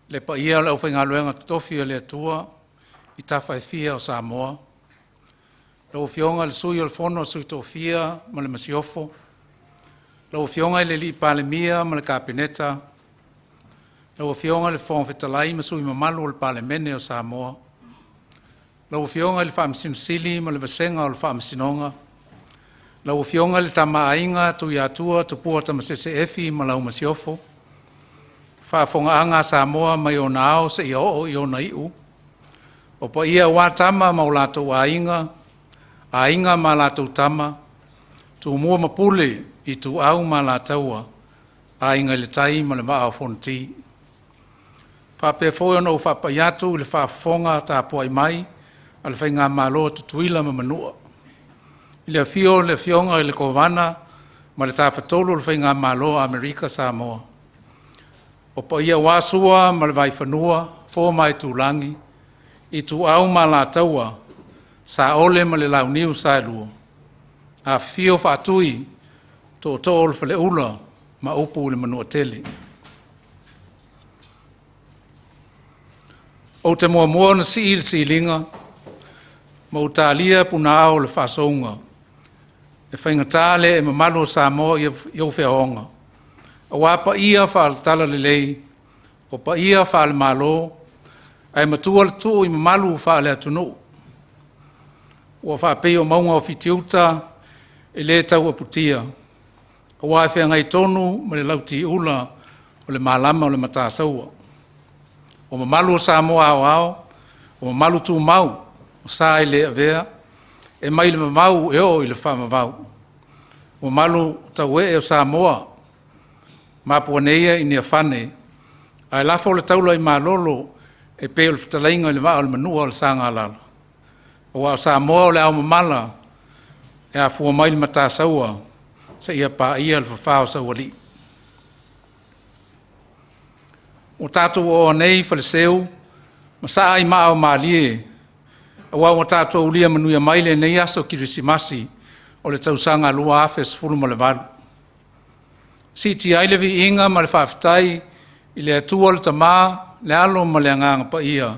Le pa ia le uwhainga luenga tofi o le atua I tawhai o Samoa. Le uwhionga le sui o le whono sui tofia ma le masiofo. Le uwhionga le li palemia ma le kapineta. Le uwhionga le whong whetalai ma sui mamalu o le palemene o Samoa. Le uwhionga le whaamsinusili ma le vasenga o le whaamsinonga. Le uwhionga le tamaainga tu i atua tu pua tamasese efi ma lau masiofo. Whaafonga anga Samoa mai o nao se I o na iu. O pa ia watama ma o lato ainga ma lato tama, tu mua mapule I tu au ma lataua, ainga le tai ma le maa o fonti. Whapea fōia no whapaiatu le whaafonga ta puai mai, ale whainga malo tutuila ma manua. I le fio le fionga le kovana, ma le tawhatolo le whainga malo Amerika Samoa. O pa ia wasua ma le vai whanua, fō mai tūlangi, I tu au ma la taua, sa ole ma le lau niu sa luo. A fio whaatui, to ole whale ula, ma upu le manua tele. O te mua na si linga, ma utalia puna au le whaasonga. E whainga tale e mamalo sa mo I au whiahonga. A wapa ia whaal tala le lei, o pa ia whaal malo, ai matua le tu I mamalu wha le atunu. Ua wha peo maunga o fitiuta e le tau aputia. A wai whea ngai tonu ma le lauti ula o le malama o le matasaua. O mamalu o Samoa ao, o mamalu tu mau, o sa I le avea, e mai le mamau e o I le wha mavau. O mamalu tau e o Samoa, mapua neia I nia whane, ai lafo le taula I malolo, e peo le whatalainga le maa o le manua o le sanga alala. O a Samoa o le au mamala, e a fua mai le matasaua, sa ia pa ia le whawhao sa wali. O tātou o nei whale seu, ma sa ai maa o maalie, a wau o tātou ulia manuia maile nei aso kirisimasi, o le tausanga lua afes fulu ma le valu. Si ti ailevi inga ma le whawhitai, I le atua le tamaa, le alo ma le anganga pa ia,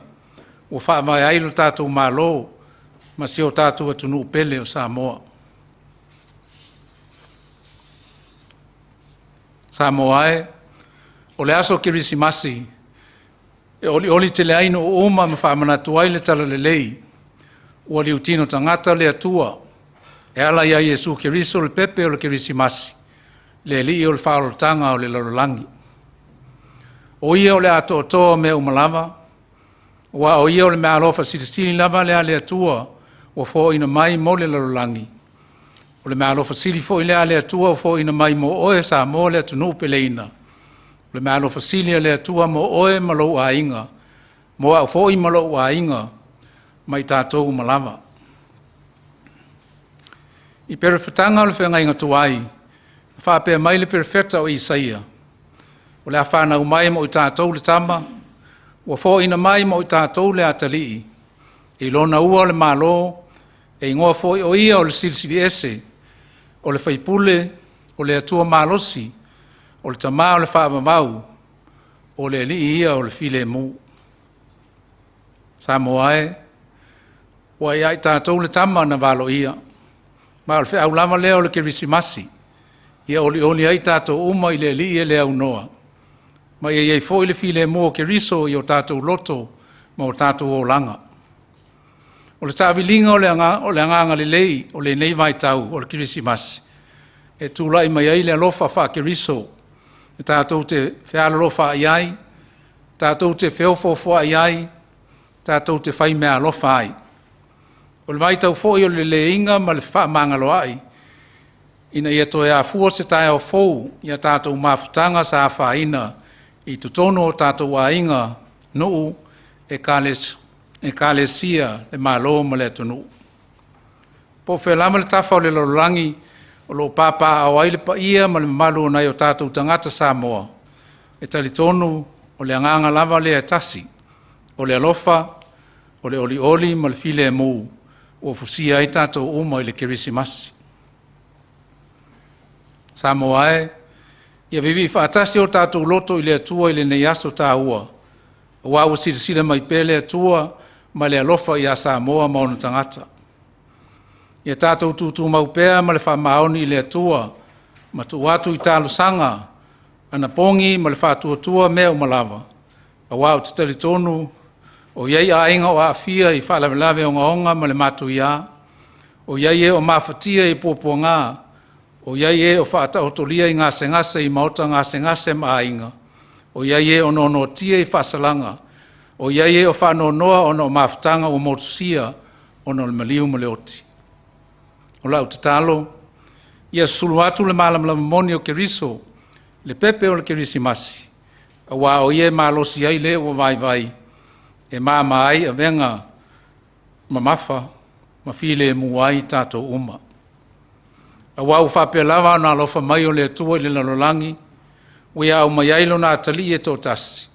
o wha mai ailo tātou malo, ma si o tātou atunu upele o Samoa. Samoa e, o le aso kirisimasi, e oli te le aino o uma ma wha manatu ai le tala le lei, ua li utino tangata le atua, e ala ia Yesu kiriso le pepe o le kirisimasi, le li o le whaolotanga o le lalolangi. O ia o le ato toa me umalava, wa o ia o le mea alofa sili lava le ale atua, o fo ina mai mo le lalolangi. O le mea alofa sili fo ile ale atua, o fo ina mai mo oe sa mo le atunu peleina. O le mea alofa sili ale atua mo oe malo a inga, mo a fo I malo a inga, mai tātou umalava. I perefetanga o le whenga inga tuai, whapea mai le perefeta o Isaia. O le awhana umai mo I tātou le tama, ua fo ina mai mo I tātou le atalii, e lona ua o le malo, e ingoa fo I o ia o le silisili ese, o le whaipule, o le atua malosi, o le tama o le whaamamau, o le li ia o le file mu. Samoa e, ua ia I tātou le tama na valo ia, ma o le whea ulama lea o le kirisimasi, ia oli ai tātou uma I le li ia le au noa. Ma ia fo I le file mo ke riso I o tātou loto ma o tātou o langa. O le tāwilinga o le anganga le lei o le nei vai tau o le kirisimasi. E tūlai mai ai le alofa wha ke riso. E tātou te whiala lofa ai ai, tātou te whiofofo ai ai, tātou te whai mea alofa ai. O le vai tau fo I o le leinga ma le wha mangalo ai. Ina ia toi a fua se tai o fou, ia tātou mafutanga sa whaina, I tutono o tātou a inga nuu e kālesia le malo ma le atunu. Po whelama le tafa o le lorangi o lo papa au aile pa ia ma le malo nai o tātou tangata Samoa. E tali tonu o le anganga lava le atasi, o le alofa, o le oli ma le file e mu, o fusia I tātou uma I le kirisimasi. Samoa e, ia vivi whaatasi o tātou loto I le atua I le nei aso tā ua, Wa o sila mai pele tua ma le alofa ia Samoa ma ona tangata. Ia tātou tūtū maupea ma le whamaoni le atua ma tu watu i tālu sanga ana pongi ma le whātua mea umalawa. A wau te tali tonu o iei a inga o a fia i whalavelave o ngaonga ma le matu ia. O iei e o mawhatia i pōpua ngā. O iei e o whaataotolia i ngā sengase i maota ngā sengase ma a inga. O iei e o nono tia i whasalanga. O iei e o whanonoa o no mawhatanga o motusia o no le maliu ma le oti. O lau te talo, ia sulu atu le malamlama moni o keriso, le pepe o le kerisimasi. A wā o ie malosi ai le o vai, e māma ai a venga mamafa, ma file e muai tātou uma. A wā u whapea lawa na alofa mai o le atua i le lalolangi, wea au mai ailo na atali e tō tasi.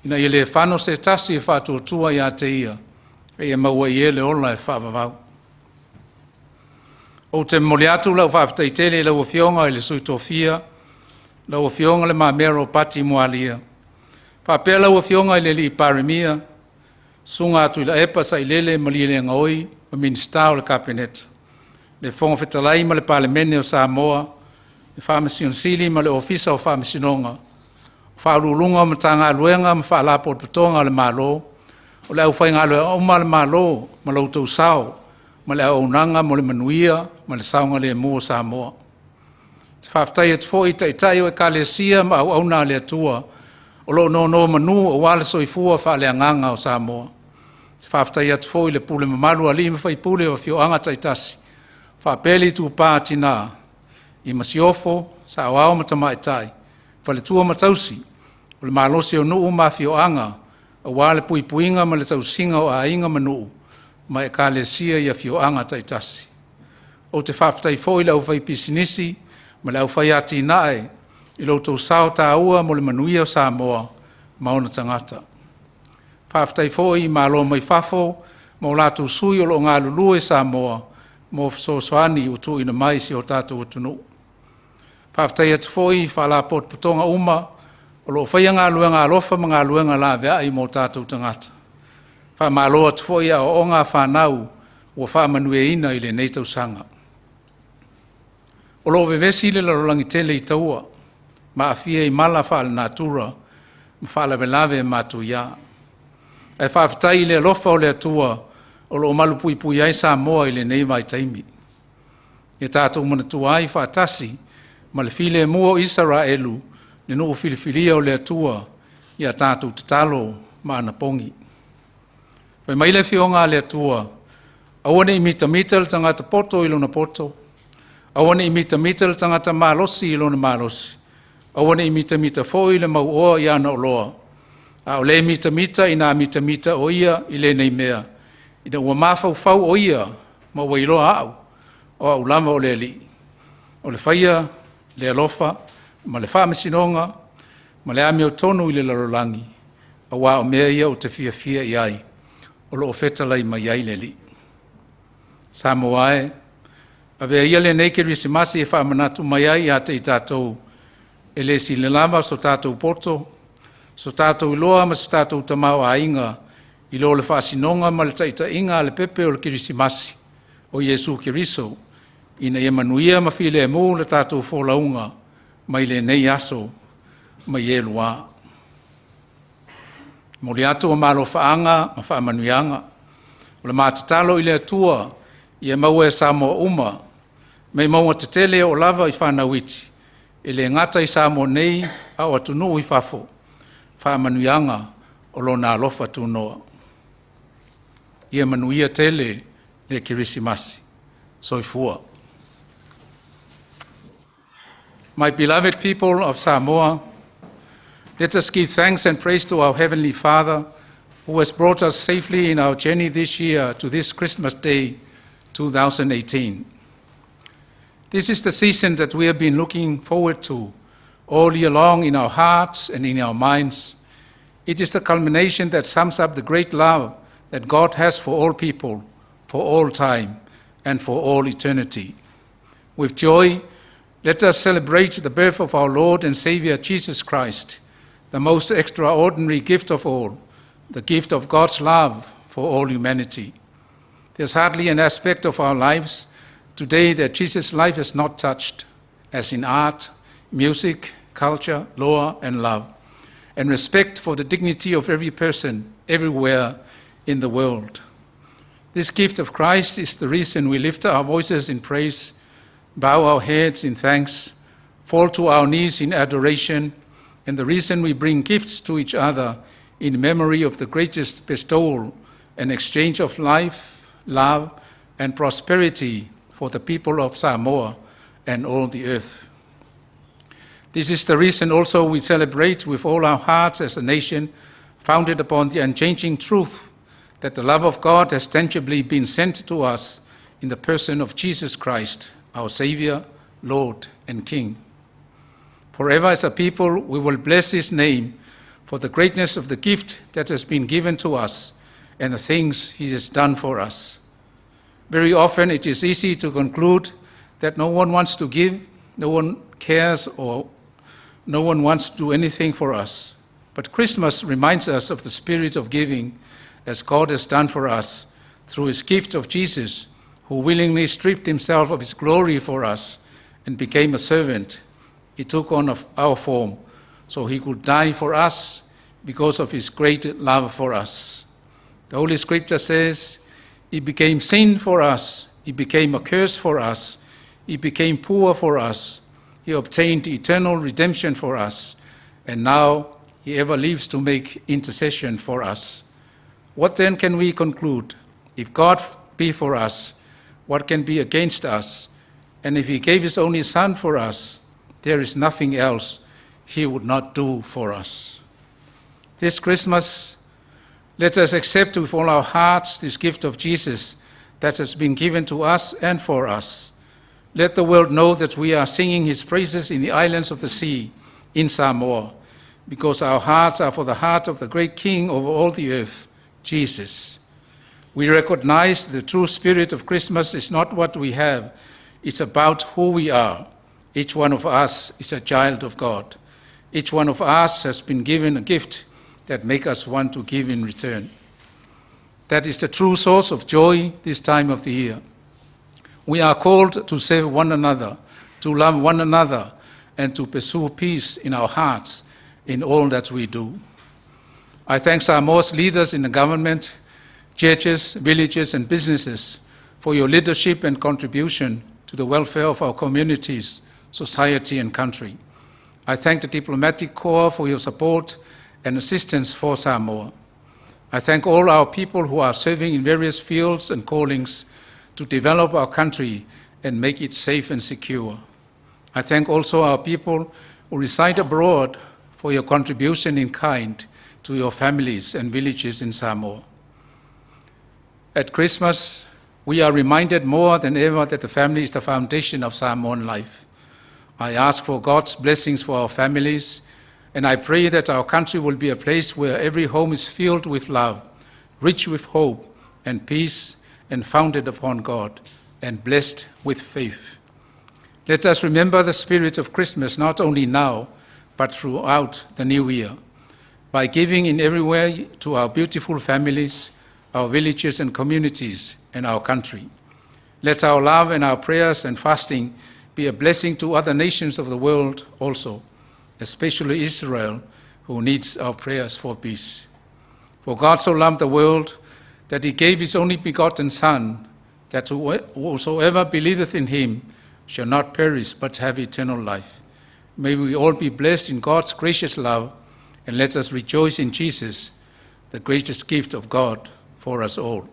Ina i le whano se tasi e whātua tua i a te ia, e maua i e le ola e whawawau. O te mole atu lau whawhataitele lau fionga i le suitofia, lau fionga le mamero pati mualia. Whapea lau fionga i le li parimia, sunga atu i la epa sa i lele mali le ngaoi, o minista o le kabineta. Le fonga whetalai ma le palemene o Samoa, le whamasion sili ma le ofisa o whamasinonga, whaurulunga ma tanga luenga ma whaalapo putonga le malo, o le au whainga lue o ma le malo, ma lau tau sao, ma le au nanga mo le manuia, ma le saunga le mua Samoa. Te whaftai at fo i taitai o e kalesia ma au auna le atua, o lo no manu o wale soifua wha le anganga o Samoa. Te whaftai at fo i le pule mamalu ali ma whai pule o fio anga taitasi. Whapeli tu pātina i masiofo sa au au matama itai. Whale tua matausi, o le malosi o nuu ma fio anga, o wale puipuinga ma le tausinga o a inga manu, ma e kalesia i a fio anga taitasi. O te whaftai fo i lau whai pisinisi, ma lau whai ati nae, i lau tau sao tā ua mo le manuia o Samoa, ma ona tangata. Whaftai fo i ma lo mai whafo, ma o lātou sui o lo ngā lulu e Samoa, mo soani utu ina mai si o tātou utunu. Whaftai atu fo i whala pot putonga uma, o lo whai ngā luenga alofa ma ngā luenga la vea i mo tātou tangata. Wha malo atu fo i a o ngā whanau, ua wha manue ina i le neitau sanga. O lo vevesi le larolangi tele i taua, ma afia i mala whaale natura, ma whaale velave matu ia. E whaftai le alofa o le atua, o lo malu pui pui ai Samoa i le nei mai taimi. E tātou manatua ai whaatasi, ma le file mua o Israelu, le nuu filifilia o le atua, i a tātou tatalo ma anapongi. Wai mai le fionga le atua, awane i mita le tangata poto i lona poto, awane i mita le tangata malosi i lona malosi, awane i mita fo i le mauoa i ana oloa, a o le mita i na mita o ia i le nei mea, i na ua mafau o ia, ma ua iloa au, o au lama o le li. O le whaia, le alofa, ma le whamasinonga, ma le ame o tonu i le larolangi, a wā o mea ia o te fia i ai, o lo ofetalai mai ai le li. Samoa e, a vea ia le nei kerisimasi e whamanatu mai ai a te i tātou, e le si le lama so tātou poto, so tātou iloa ma so tātou tamau a inga, i lo le whaasinonga ma le taita inga le pepe o le kerisimasi, o Jesu Keriso, ina e manuia ma file e mu le tātou wholaunga, mai le nei aso, mai e lua. Mo le atu o malo whaanga, ma whaamanuianga, o le mātatalo i le atua, i e maua e Samoa uma, mei maua te tele o lava i whanawiti, e le ngata i Samoa nei, a o atunu i whafo, whaamanuianga o lo nā lofa tūnoa. I e manuia tele le kirisimasi, soifua. My beloved people of Samoa, let us give thanks and praise to our Heavenly Father, who has brought us safely in our journey this year to this Christmas Day, 2018. This is the season that we have been looking forward to all year long in our hearts and in our minds. It is the culmination that sums up the great love that God has for all people, for all time, and for all eternity. With joy, let us celebrate the birth of our Lord and Savior Jesus Christ, the most extraordinary gift of all, the gift of God's love for all humanity. There's hardly an aspect of our lives today that Jesus' life has not touched, as in art, music, culture, law, and love, and respect for the dignity of every person everywhere in the world. This gift of Christ is the reason we lift our voices in praise, bow our heads in thanks, fall to our knees in adoration, and the reason we bring gifts to each other in memory of the greatest bestowal and exchange of life, love, and prosperity for the people of Samoa and all the earth. This is the reason also we celebrate with all our hearts as a nation, founded upon the unchanging truth that the love of God has tangibly been sent to us in the person of Jesus Christ, our Savior, Lord, and King. Forever as a people, we will bless his name for the greatness of the gift that has been given to us and the things he has done for us. Very often it is easy to conclude that no one wants to give, no one cares, or no one wants to do anything for us. But Christmas reminds us of the spirit of giving, as God has done for us through his gift of Jesus, who willingly stripped himself of his glory for us and became a servant. He took on our form so he could die for us because of his great love for us. The Holy Scripture says, he became sin for us, he became a curse for us, he became poor for us, he obtained eternal redemption for us, and now he ever lives to make intercession for us. What then can we conclude? If God be for us, what can be against us? And if he gave his only Son for us, there is nothing else he would not do for us. This Christmas, let us accept with all our hearts this gift of Jesus that has been given to us and for us. Let the world know that we are singing his praises in the islands of the sea, in Samoa, because our hearts are for the heart of the great King over all the earth, Jesus. We recognize the true spirit of Christmas is not what we have, it's about who we are. Each one of us is a child of God. Each one of us has been given a gift that makes us want to give in return. That is the true source of joy this time of the year. We are called to serve one another, to love one another, and to pursue peace in our hearts in all that we do. I thank Samoa's leaders in the government, churches, villages, and businesses for your leadership and contribution to the welfare of our communities, society, and country. I thank the Diplomatic Corps for your support and assistance for Samoa. I thank all our people who are serving in various fields and callings to develop our country and make it safe and secure. I thank also our people who reside abroad for your contribution in kind to your families and villages in Samoa. At Christmas, we are reminded more than ever that the family is the foundation of Samoan life. I ask for God's blessings for our families, and I pray that our country will be a place where every home is filled with love, rich with hope and peace, and founded upon God, and blessed with faith. Let us remember the spirit of Christmas not only now, but throughout the new year, by giving in every way to our beautiful families, our villages and communities, and our country. Let our love and our prayers and fasting be a blessing to other nations of the world also, especially Israel, who needs our prayers for peace. For God so loved the world that he gave his only begotten Son, that whosoever believeth in him shall not perish but have eternal life. May we all be blessed in God's gracious love, and let us rejoice in Jesus, the greatest gift of God for us all.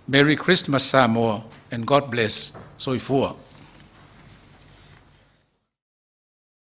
Merry Christmas, Samoa, and God bless. Soifua.